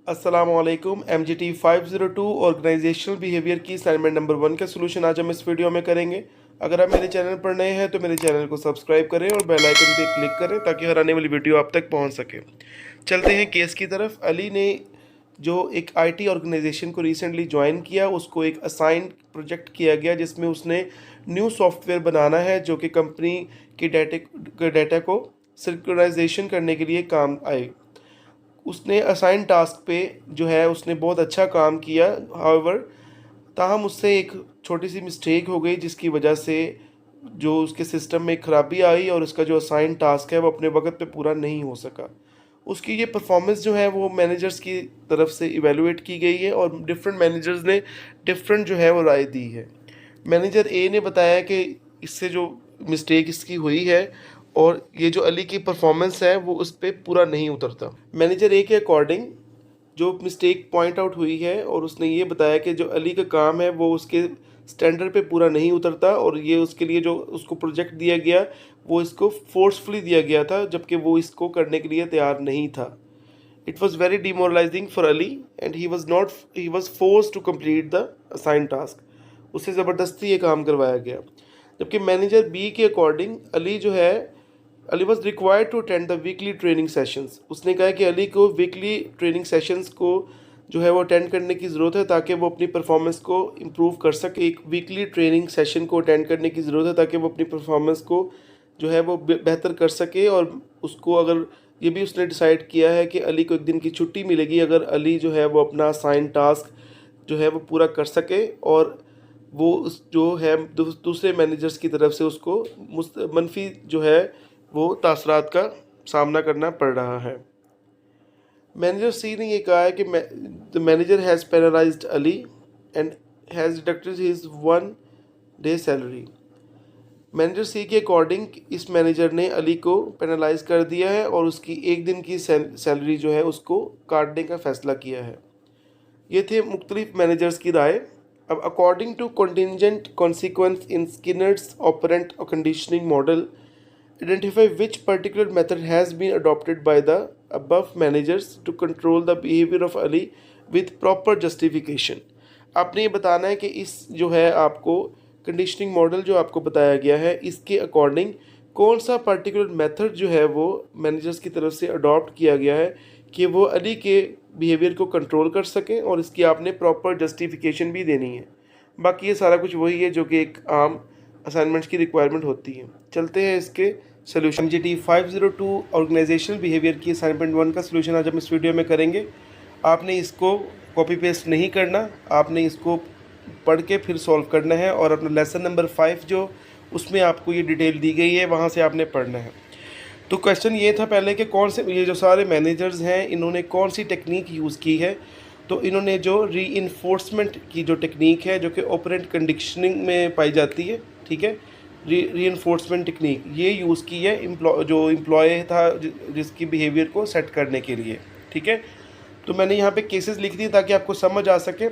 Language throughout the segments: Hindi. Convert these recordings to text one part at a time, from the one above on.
अस्सलामुअलैकुम। MGT 502 ऑर्गेनाइजेशनल बिहेवियर की असाइनमेंट नंबर 1 का सोल्यूशन आज हम इस वीडियो में करेंगे। अगर आप मेरे चैनल पर नए हैं तो मेरे चैनल को सब्सक्राइब करें और बेल आइकन पे क्लिक करें ताकि हर आने वाली वीडियो आप तक पहुंच सके। चलते हैं केस की तरफ। अली ने जो एक IT ऑर्गेनाइजेशन को रिसेंटली ज्वाइन किया, उसको एक असाइन प्रोजेक्ट किया गया जिसमें उसने न्यू सॉफ्टवेयर बनाना है जो कि कंपनी के डाटा को सिंक्रोनाइजेशन करने के लिए काम आए। उसने असाइन टास्क पे जो है उसने बहुत अच्छा काम किया। हाउएवर ताहम उससे एक छोटी सी मिस्टेक हो गई जिसकी वजह से जो उसके सिस्टम में खराबी आई और उसका जो असाइन टास्क है वो अपने वक्त पे पूरा नहीं हो सका। उसकी ये परफॉर्मेंस जो है वो मैनेजर्स की तरफ से इवेलुएट की गई है और डिफरेंट मैनेजर्स ने डिफरेंट जो है वो राय दी है। मैनेजर ए ने बताया कि इससे जो मिस्टेक इसकी हुई है और ये जो अली की परफॉर्मेंस है वो उस पर पूरा नहीं उतरता। मैनेजर ए के अकॉर्डिंग जो मिस्टेक पॉइंट आउट हुई है और उसने ये बताया कि जो अली का काम है वो उसके स्टैंडर्ड पे पूरा नहीं उतरता और ये उसके लिए जो उसको प्रोजेक्ट दिया गया वो इसको फोर्सफुली दिया गया था जबकि वो इसको करने के लिए तैयार नहीं था। It was very demoralising for Ali and he was force to complete the assign task. उससे ज़बरदस्ती ये काम करवाया गया। जबकि मैनेजर बी के according Ali was required to attend the weekly training sessions. उसने कहा कि अली को वीकली ट्रेनिंग सेशंस को जो है वो अटेंड करने की ज़रूरत है ताकि वो अपनी परफॉर्मेंस को इम्प्रूव कर सके। एक वीकली ट्रेनिंग सेशन को अटेंड करने की ज़रूरत है ताकि वो अपनी परफॉर्मेंस को जो है वो बेहतर कर सके। और उसको अगर ये भी उसने डिसाइड किया है कि अली को एक दिन की छुट्टी मिलेगी अगर अली जो है वो अपना असाइन टास्क जो है वो पूरा कर सके और वो उस जो है दूसरे मैनेजर्स की तरफ से उसको मनफी जो है वो तासरात का सामना करना पड़ रहा है। मैनेजर सी ने ये कहा है कि the manager has penalised Ali and has deducted his 1 day salary. Manager सी के अकॉर्डिंग इस मैनेजर ने अली को पेनलाइज कर दिया है और उसकी एक दिन की सैलरी जो है उसको काटने का फैसला किया है। ये थे मुख्तलिफ मैनेजर्स की राय। अब according to contingent consequence in Skinner's operant conditioning model, identify which particular method has been adopted by the above managers to control the behavior of Ali with proper justification। आपने ये बताना है कि इस जो है आपको कंडीशनिंग मॉडल जो आपको बताया गया है इसके अकॉर्डिंग कौन सा पर्टिकुलर मेथड जो है वो मैनेजर्स की तरफ से अडॉप्ट किया गया है कि वो अली के बिहेवियर को कंट्रोल कर सकें और इसकी आपने प्रॉपर जस्टिफिकेशन भी देनी है। बाकी ये सारा कुछ वही है जो कि एक आम असाइनमेंट्स की रिक्वायरमेंट होती है। चलते हैं इसके सोल्यूशन। MGT 502 ऑर्गेनाइजेशनल बिहेवियर की असाइनमेंट 1 का सोल्यूशन आज हम इस वीडियो में करेंगे। आपने इसको कॉपी पेस्ट नहीं करना, आपने इसको पढ़ के फिर सॉल्व करना है और अपना लेसन नंबर 5 जो उसमें आपको ये डिटेल दी गई है वहाँ से आपने पढ़ना है। तो क्वेश्चन ये था पहले कि कौन से ये जो सारे मैनेजर्स हैं इन्होंने कौन सी टेक्निक यूज़ की है। तो इन्होंने जो रीइंफोर्समेंट की जो टेक्निक है जो कि ऑपरेंट कंडीशनिंग में पाई जाती है, ठीक है, रीइंफोर्समेंट टेक्निक ये यूज़ की है जो एम्प्लॉय था जिसकी बिहेवियर को सेट करने के लिए, ठीक है। तो मैंने यहाँ पे केसेस लिख दिए ताकि आपको समझ आ सके।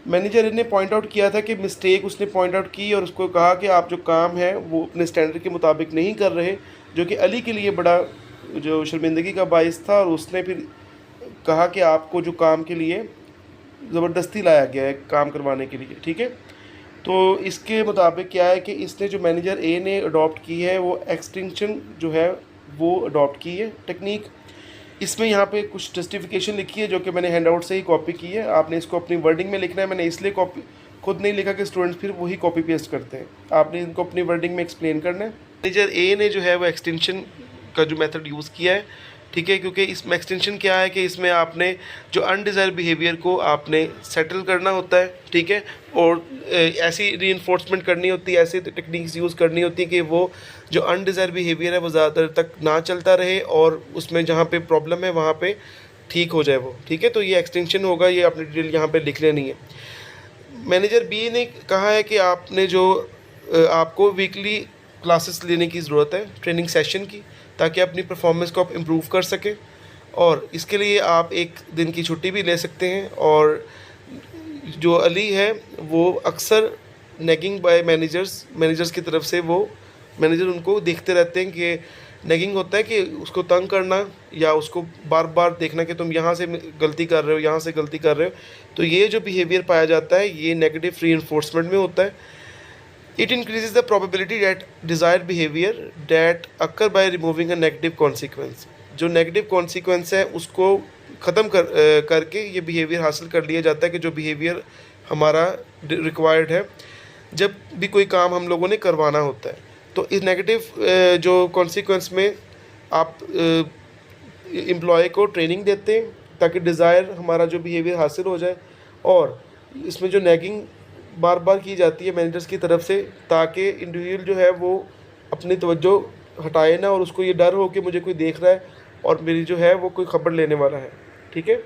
मैनेजर ने पॉइंट आउट किया था कि मिस्टेक उसने पॉइंट आउट की और उसको कहा कि आप जो काम है वो अपने स्टैंडर्ड के मुताबिक नहीं कर रहे, जो कि अली के लिए बड़ा जो शर्मिंदगी का बाइस था। और उसने फिर कहा कि आपको जो काम के लिए ज़बरदस्ती लाया गया है काम करवाने के लिए, ठीक है। तो इसके मुताबिक क्या है कि इसने जो मैनेजर ए ने अडॉप्ट की है वो एक्सटिंक्शन जो है वो अडॉप्ट की है टेक्निक। इसमें यहाँ पे कुछ जस्टिफिकेशन लिखी है जो कि मैंने हैंडआउट से ही कॉपी की है। आपने इसको अपनी वर्डिंग में लिखना है। मैंने इसलिए कॉपी खुद नहीं लिखा कि स्टूडेंट्स फिर वही कॉपी पेस्ट करते हैं। आपने इनको अपनी वर्डिंग में एक्सप्लेन करना है। मैनेजर ए ने जो है वो एक्सटेंशन का जो मेथड यूज़ किया है, ठीक है, क्योंकि इसमें एक्सटेंशन क्या है कि इसमें आपने जो अनडिज़ायर बिहेवियर को आपने सेटल करना होता है, ठीक है, और ऐसी रीइंफोर्समेंट करनी होती है, ऐसी टेक्निक्स यूज़ करनी होती है कि वो जो अनडिज़ायर बिहेवियर है वो ज़्यादा देर तक ना चलता रहे और उसमें जहाँ पे प्रॉब्लम है वहाँ पे ठीक हो जाए वो, ठीक है। तो ये एक्सटेंशन होगा, ये आपने डिटेल यहाँ पे लिख लेनी है। मैनेजर बी ने कहा है कि आपने जो आपको वीकली क्लासेस लेने की ज़रूरत है ट्रेनिंग सेशन की, ताकि अपनी परफॉर्मेंस को आप इम्प्रूव कर सकें और इसके लिए आप एक दिन की छुट्टी भी ले सकते हैं। और जो अली है वो अक्सर नेगिंग बाय मैनेजर्स की तरफ से वो मैनेजर उनको देखते रहते हैं कि नेगिंग होता है कि उसको तंग करना या उसको बार बार देखना कि तुम यहाँ से गलती कर रहे हो, यहाँ से गलती कर रहे हो। तो ये जो बिहेवियर पाया जाता है ये नेगेटिव रीइंफोर्समेंट में होता है। It increases the probability that desired behaviour that occur by removing a negative consequence. जो नेगेटिव कॉन्सिक्वेंस है उसको ख़त्म करके ये बिहेवियर हासिल कर लिया जाता है कि जो बिहेवियर हमारा रिक्वायर्ड है जब भी कोई काम हम लोगों ने करवाना होता है। तो इस नेगेटिव जो कॉन्सिक्वेंस में आप एम्प्लॉय को ट्रेनिंग देते हैं ताकि डिज़ायर हमारा जो बिहेवियर हासिल हो जाए, और इसमें जो नैगिंग बार बार की जाती है मैनेजर्स की तरफ से ताकि इंडिविजुअल जो है वो अपनी तवज्जो हटाए ना और उसको ये डर हो कि मुझे कोई देख रहा है और मेरी जो है वो कोई खबर लेने वाला है। ठीक है।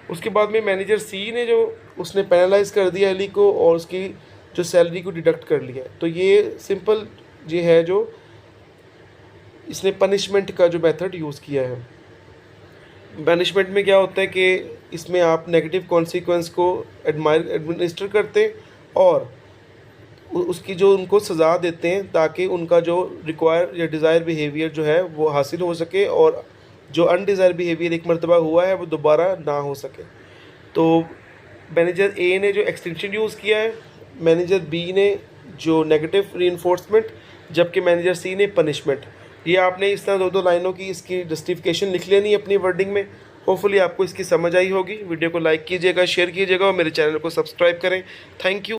उसके बाद में मैनेजर सी ने जो उसने पेनलाइज़ कर दिया अली को और उसकी जो सैलरी को डिडक्ट कर लिया। तो ये सिंपल ये है जो इसने पनिशमेंट का जो मेथड यूज़ किया है। पनिशमेंट में क्या होता है कि इसमें आप नेगेटिव कॉन्सिक्वेंस को एडमिनिस्टर करते हैं और उसकी जो उनको सज़ा देते हैं ताकि उनका जो रिक्वायर या डिज़ायर बिहेवियर जो है वो हासिल हो सके और जो अनडिज़ायर बिहेवियर एक मरतबा हुआ है वो दोबारा ना हो सके। तो मैनेजर ए ने जो एक्सटेंशन यूज़ किया है, मैनेजर बी ने जो नेगेटिव रीइंफोर्समेंट, जबकि मैनेजर सी ने पनिशमेंट। ये आपने इस तरह दो लाइनों की इसकी जस्टिफिकेशन लिख लेनी है अपनी वर्डिंग में। होपफुली आपको इसकी समझ आई होगी। वीडियो को लाइक कीजिएगा, शेयर कीजिएगा और मेरे चैनल को सब्सक्राइब करें। Thank you.